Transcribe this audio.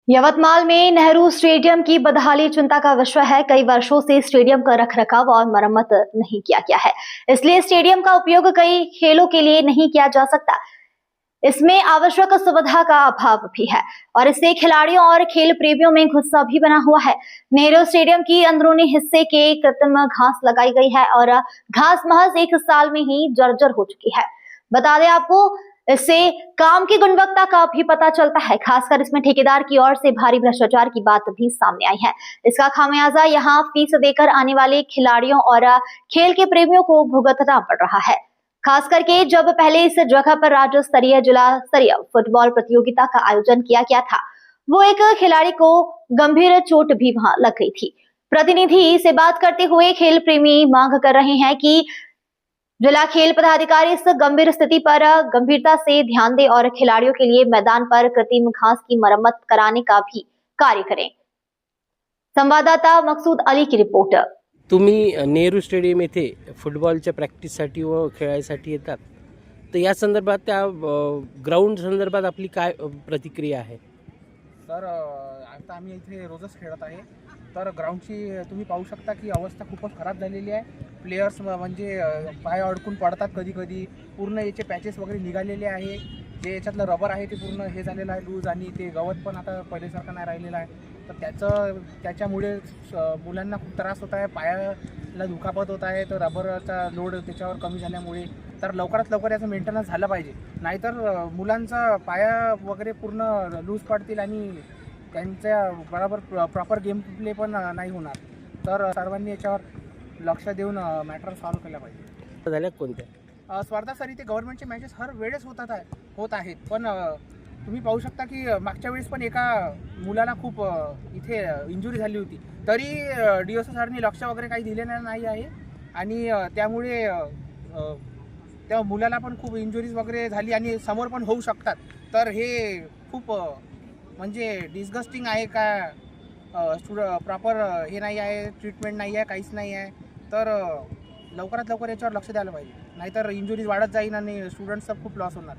यवतमाल में नेहरू स्टेडियम की बदहाली चिंता का विषय है। कई वर्षों से स्टेडियम का रखरखाव और मरम्मत नहीं किया गया है, इसलिए स्टेडियम का उपयोग कई खेलों के लिए नहीं किया जा सकता। इसमें आवश्यक सुविधा का अभाव भी है और इससे खिलाड़ियों और खेल प्रेमियों में गुस्सा भी बना हुआ है। नेहरू स्टेडियम की अंदरूनी हिस्से के कृत्रिम घास लगाई गई है और घास महज 1 साल में ही जर्जर हो चुकी है। बता दें आपको, इससे काम की गुणवत्ता का भी पता चलता है। खासकर इसमें ठेकेदार की ओर से भारी भ्रष्टाचार की बात भी सामने आई है। इसका खामियाजा यहाँ फीस देकर आने वाले खिलाड़ियों और खेल के प्रेमियों को भुगतना पड़ रहा है। खास करके जब पहले इस जगह पर राज्य स्तरीय जिला स्तरीय फुटबॉल प्रतियोगिता का आयोजन किया गया था, वो एक खिलाड़ी को गंभीर चोट भी वहां लग गई थी। प्रतिनिधि से बात करते हुए खेल प्रेमी मांग कर रहे हैं कि जिला खेल पदाधिकारी इस गंभीर स्थिति पर गंभीरता से ध्यान दे और खिलाड़ियों के लिए मैदान पर कृत्रिम घास की मरम्मत कराने का भी कार्य करें। संवाददाता मकसूद अली की रिपोर्ट। तुम्ही नेहरू स्टेडियम येथे फुटबॉलच्या प्रॅक्टिससाठी व खेळायसाठी येतात, तर या संदर्भात त्या ग्राउंड संदर्भात आपली काय प्रतिक्रिया आहे? सर आता आम्ही इथे रोजच खेळत आहे, तर ग्राउंडची तुम्ही पाहू शकता की अवस्था खूपच खराब झालेली आहे। प्लेयर्स म्हणजे पाय अडकून पडतात, कधी कधी पूर्ण याचे पॅचेस वगैरे निघालेले आहे। जे याच्यातलं रबर आहे ते पूर्ण हे झालेलं आहे लूज, आणि ते गवत पण आता पहिल्यासारखं नाही राहिलेलं आहे। तर त्याच्यामुळे मुलांना खूप त्रास होत आहे, पायाला दुखापत होत आहे। तर रबरचा लोड त्याच्यावर कमी झाल्यामुळे तर लवकरात लवकर याचं मेंटेनन्स झालं पाहिजे, नाहीतर मुलांचा पाया वगैरे पूर्ण लूज पडतील आणि त्यांच्या बरोबर प्रॉपर गेम प्ले पण नाही होणार। तर सर्वांनी याच्यावर लक्ष देऊन मॅटर सॉल्व्ह केला पाहिजे। झाल्या कोणत्या स्पर्धा सर इथे गव्हर्नमेंटचे मॅचेस हर वेळेस होत आहेत, पण तुम्ही पाहू शकता की मागच्या वेळेस पण एका मुलाला खूप इथे इंजुरी झाली होती, तरी DOC सरनी लक्ष वगैरे काही दिलेलं नाही आहे, आणि त्यामुळे त्या मुलाला पण खूप इंजुरीज वगैरे झाली आणि समोर पण होऊ शकतात। तर हे खूप म्हणजे डिस्गस्टिंग आहे का प्रॉपर हे नाही आहे, ट्रीटमेंट नाही आहे, काहीच नाही आहे। तर लवकरात लवकर याच्यावर लक्ष द्यायला पाहिजे, नाहीतर इंजुरीज वाढत जाईल आणि स्टुडंट्सचा खूप लॉस होणार।